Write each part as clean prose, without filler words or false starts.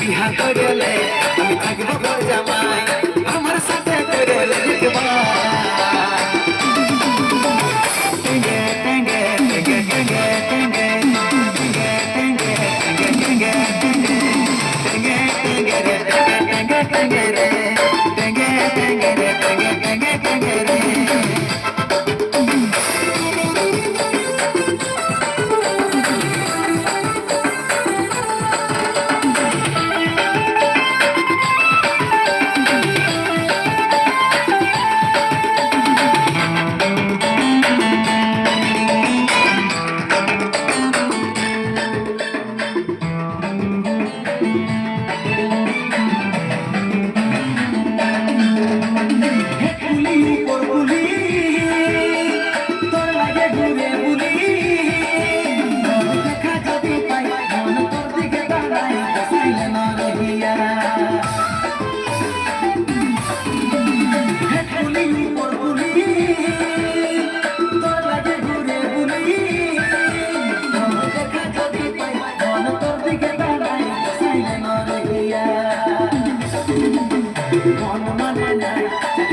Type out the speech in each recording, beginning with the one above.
বিহা করলে আমি থাকবো ঘর জামাই আমার সাথে করলে লিখবা টেঙ্গে টেঙ্গে টেঙ্গে টেঙ্গে টেঙ্গে টেঙ্গে টেঙ্গে টেঙ্গে টেঙ্গে টেঙ্গে রে টেঙ্গে টেঙ্গে রে টেঙ্গে টেঙ্গে রে টেঙ্গে টেঙ্গে টেঙ্গে রে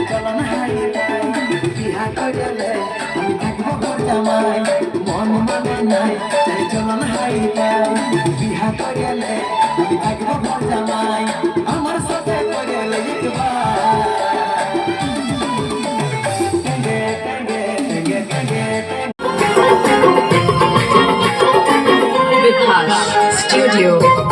চলন হাইলাই বিহা করলে আমি থাকবো ঘর জামাই মন মানে নাই তাই চলন হাইলাই বিহা করলে আমি থাকবো ঘর জামাই আমার সাথে করলে লিখবা টেঙ্গে টেঙ্গে টেঙ্গে টেঙ্গে Vikas Studio